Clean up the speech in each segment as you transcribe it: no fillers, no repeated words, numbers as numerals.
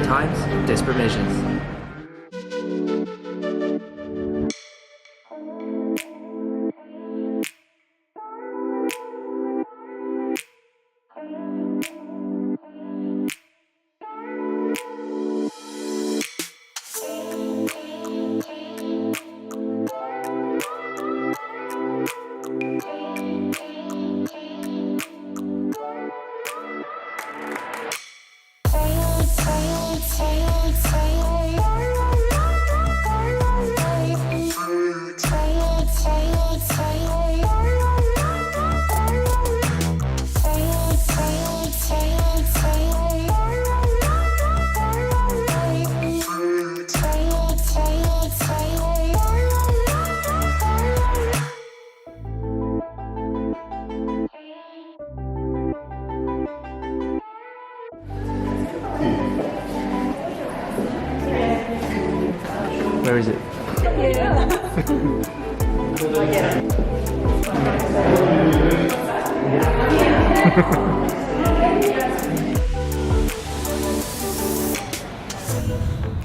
times, desperate measures. Where is it?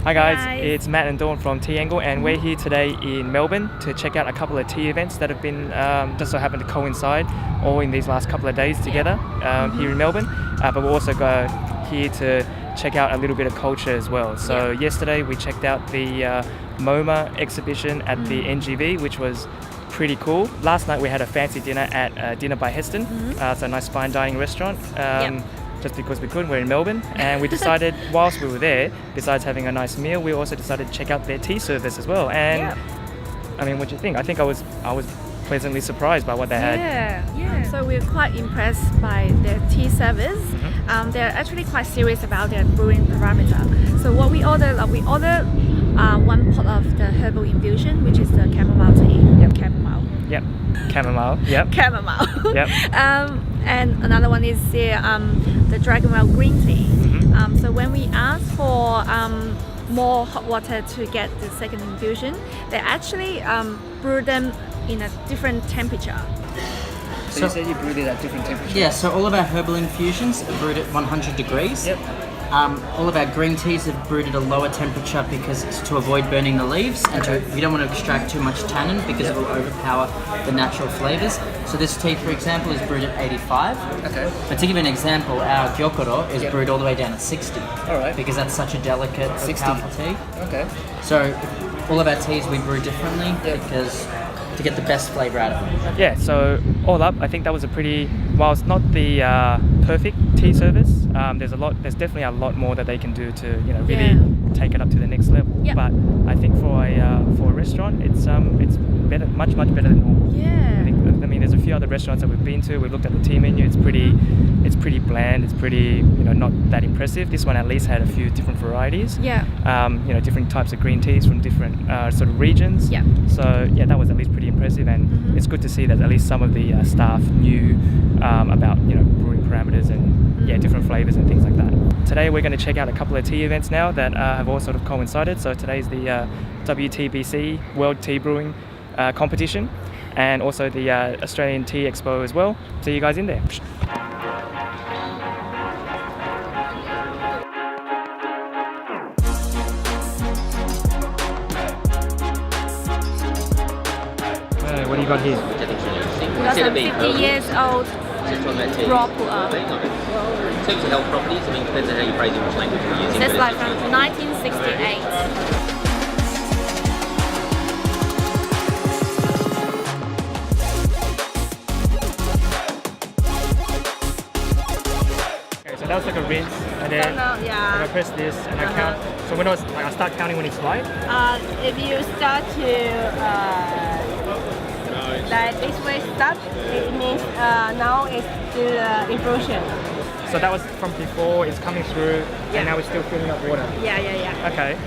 Hi guys, it's Matt and Dawn from Tea Angle, and we're here today in Melbourne to check out a couple of tea events that have been just so happen to coincide all in these last couple of days together here in Melbourne. But we'll also go here to check out a little bit of culture as well. So yesterday we checked out the MoMA Exhibition at the NGV, which was pretty cool. Last night we had a fancy dinner at Dinner by Heston. It's a nice fine dining restaurant. Just because we could, we're in Melbourne, and we decided whilst we were there, besides having a nice meal, we also decided to check out their tea service as well. And I mean, what do you think? I think I was pleasantly surprised by what they had. Yeah. So we're quite impressed by their tea service. They're actually quite serious about their brewing parameter. So what we ordered, one pot of the herbal infusion, which is the chamomile tea. Chamomile. And another one is the dragon well green tea. So when we asked for more hot water to get the second infusion, they actually brew them in a different temperature. So you said you brewed it at different temperatures? Yeah, so all of our herbal infusions are brewed at 100 degrees. All of our green teas are brewed at a lower temperature because it's to avoid burning the leaves and you don't want to extract too much tannin because it will overpower the natural flavours. So this tea, for example, is brewed at 85. But to give you an example, our gyokoro is brewed all the way down at 60. Because that's such a delicate, powerful tea. So all of our teas we brew differently because to get the best flavour out of them. Yeah, so all up, I think that was a pretty, while it's not the perfect tea service, there's definitely a lot more that they can do to really take it up to the next level. But I think for a restaurant, it's better, much better than normal. I mean, there's a few other restaurants that we've been to. We've looked at the tea menu. It's pretty bland. It's pretty not that impressive. This one at least had a few different varieties. Different types of green teas from different sort of regions. So yeah, that was at least pretty impressive, and it's good to see that at least some of the staff knew about brewing parameters and different flavors and things like that. Today we're going to check out a couple of tea events now that have all sort of coincided. So today's the WTBC World Tea Brewing competition, and also the Australian Tea Expo as well. See you guys in there. What do you got here? That's a 50 years old raw pu'er. In terms of health properties, I mean, it depends on how you phrase it, which language you're using. That's like from 1968. That was like a rinse, and then I press this and I count. So when I start counting when it's light. If you start to like this way start, it means now it's still infusion. So that was from before, it's coming through, and now it's still filling up water. Yeah. Okay.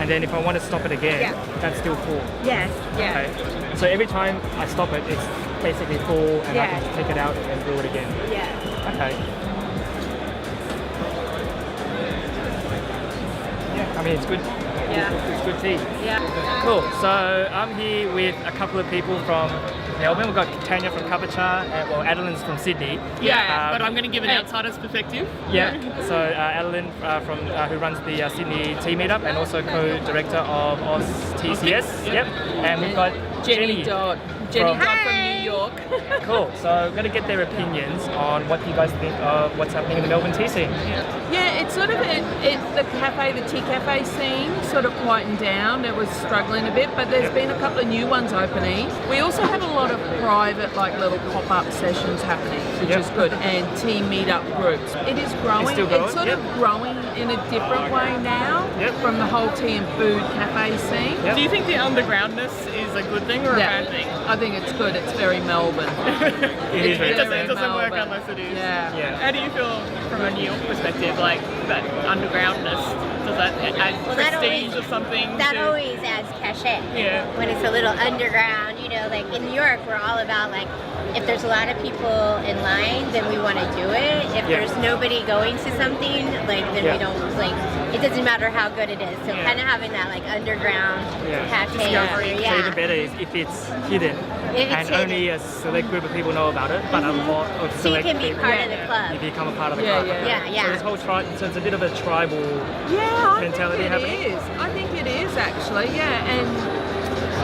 And then if I want to stop it again, that's still full. Yes. Okay. So every time I stop it, it's basically full, and I can just take it out and brew it again. Yeah. Okay. I mean, it's good. It's good tea. Yeah. Cool. So I'm here with a couple of people from Melbourne. We've got Tania from Cuppa, and Adeline's from Sydney. Yeah, but I'm going to give an outsider's perspective. Yeah. So Adeline from who runs the Sydney Tea Meetup and also co-director of TCS. Yep. And we've got Jeni Dodd. Jeni Dodd from New York. Cool. So I'm going to get their opinions on what you guys think of what's happening in the Melbourne tea scene. Yeah, it's sort of the tea cafe scene sort of quietened down. It was struggling a bit, but there's been a couple of new ones opening. We also have a lot of private, like little pop-up sessions happening, which is good, and tea meetup groups. It is growing. It's still growing. It's sort of growing in a different way now from the whole tea and food cafe scene. Do you think the undergroundness is a good thing or a bad thing? I think it's good. It's very Melbourne. It doesn't work unless it is. Yeah. How do you feel from a New York perspective, like that undergroundness? Does that add prestige or something? That always adds cachet. Yeah. When it's a little underground, you know, like in New York, we're all about like, if there's a lot of people in line, then we want to do it. If there's nobody going to something, like then we don't, like, it doesn't matter how good it is. So kind of having that like underground cachet. Even better is if it's hidden and only a select group of people know about it, but a lot of select so you can be people, part of the club. You become a part of the club. Yeah. So this whole so it's a bit of a tribal mentality happening. I think it is actually, and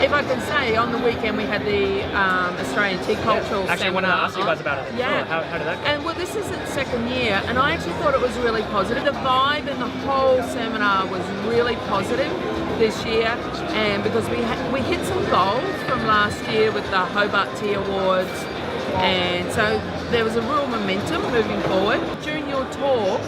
if I can say, on the weekend we had the Australian Tea Cultural Actually, I want to ask you guys about it. Yeah. How did that go? And well, this is its second year, and I actually thought it was really positive. The vibe and the whole seminar was really positive this year, and because we hit some goals from last year with the Hobart Tea Awards, and so there was a real momentum moving forward. During your talk,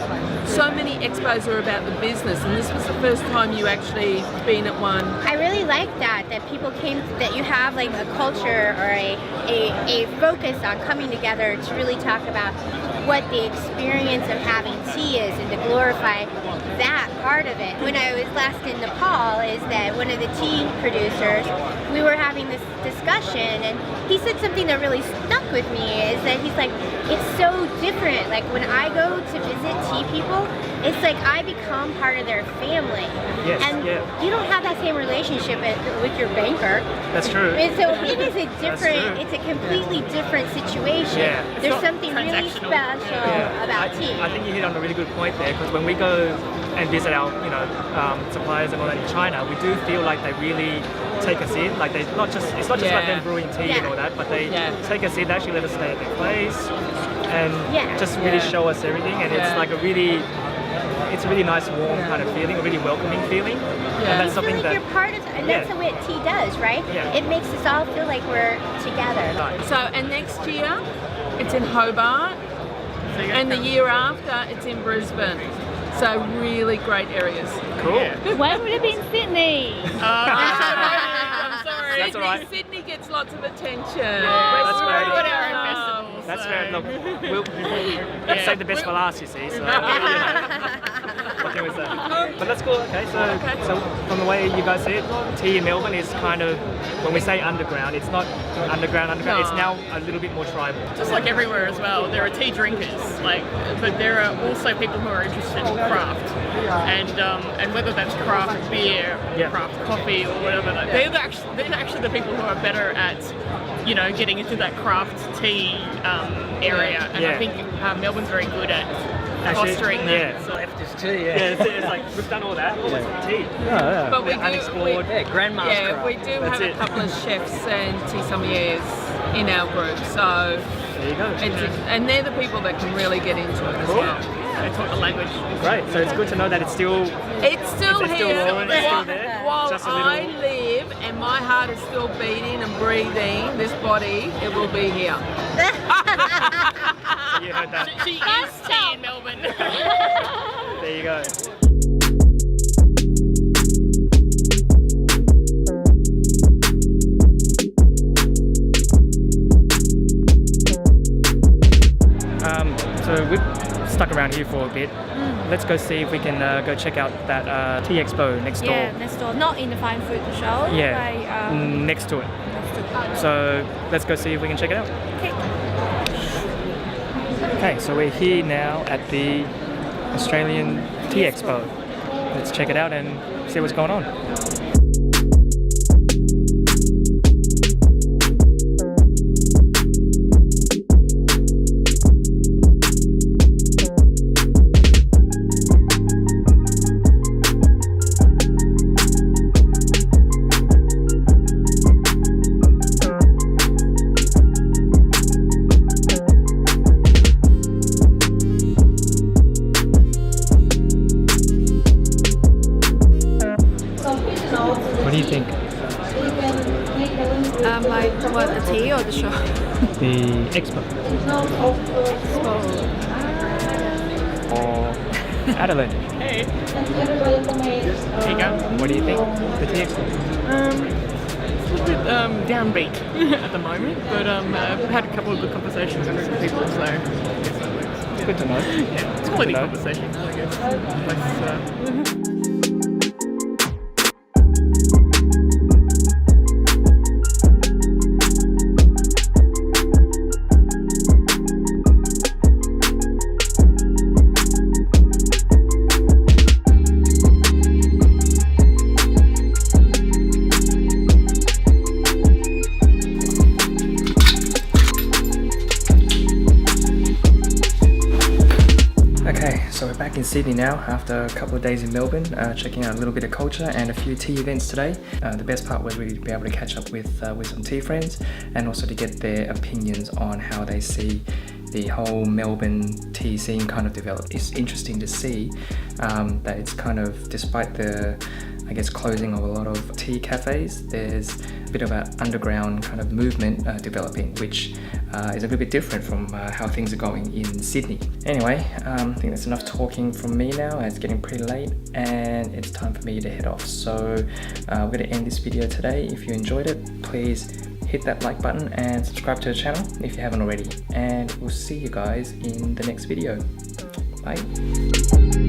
so many expos are about the business, and this was the first time you actually been at one. I really like that people came, that you have like a culture or a focus on coming together to really talk about what the experience of having tea is and to glorify that part of it. When I was last in Nepal, is that one of the tea producers, we were having this discussion, and he said something that really stuck with me, is that he's like, it's so different. Like when I go to visit tea people, it's like I become part of their family. And you don't have that same relationship with your banker. That's true. And so it is a different, it's a completely different situation. There's something really special about tea. I think you hit on a really good point there, because when we go and visit our suppliers and all that in China, we do feel like they really take us in. Like it's not just like them brewing tea and all that, but they take us in. They actually let us stay at their place and just really show us everything. And it's like a really nice, warm kind of feeling, a really welcoming feeling. And that's something that you're part of, and that's what tea does, right? It makes us all feel like we're together. So, and next year it's in Hobart, and the year after it's in Brisbane. So really great areas. Cool. Why would it be in Sydney? I'm sorry. That's all right. Sydney gets lots of attention. That's We're very good at our own festivals. That's fair. Look, we'll save the best for last, you see. So, what can we say? But that's cool. Okay, so from the way you guys see it, tea in Melbourne is kind of, when we say underground, it's not underground. No. It's now a little bit more tribal. Just like everywhere as well, there are tea drinkers, but there are also people who are interested in craft, and whether that's craft beer, craft coffee, or whatever. They're actually the people who are better at, getting into that craft tea area, and I think Melbourne's very good at fostering that. So Leftist tea, it's like we've done all that. What's tea? But we unexplored. grandma's craft. we do have a couple of chefs and tea sommeliers in our group, so there you go. And they're the people that can really get into it as well. they talk the language. Great, so it's good to know that it's still here. It's still there. While Just a little... I live and my heart is still beating and breathing, this body, it will be here. So you heard that. She is tea in Melbourne. There you go. So we've stuck around here for a bit. Let's go see if we can go check out that Tea Expo next door. Yeah, next door. Not in the fine food show. Yeah, next to it. So let's go see if we can check it out. Okay. Okay, so we're here now at the Australian Tea Expo. Let's check it out and see what's going on. What do you think? Like what, the tea or the show? The expo. Or Adeline. Hey. Hey, guys. What do you think? The Tea Expo. It's a little bit downbeat at the moment, but I've had a couple of good conversations with some people, so I guess that works. It's good to know. Yeah, it's quality conversations, I guess. So we're back in Sydney now after a couple of days in Melbourne, checking out a little bit of culture and a few tea events today. The best part was really to be able to catch up with some tea friends and also to get their opinions on how they see the whole Melbourne tea scene kind of develop. It's interesting to see that it's kind of, despite the, I guess, closing of a lot of tea cafes, there's a bit of an underground kind of movement developing, which is a little bit different from how things are going in Sydney. Anyway, I think that's enough talking from me now. It's getting pretty late and it's time for me to head off. So we're going to end this video today. If you enjoyed it, please hit that like button and subscribe to the channel if you haven't already. And we'll see you guys in the next video. Bye.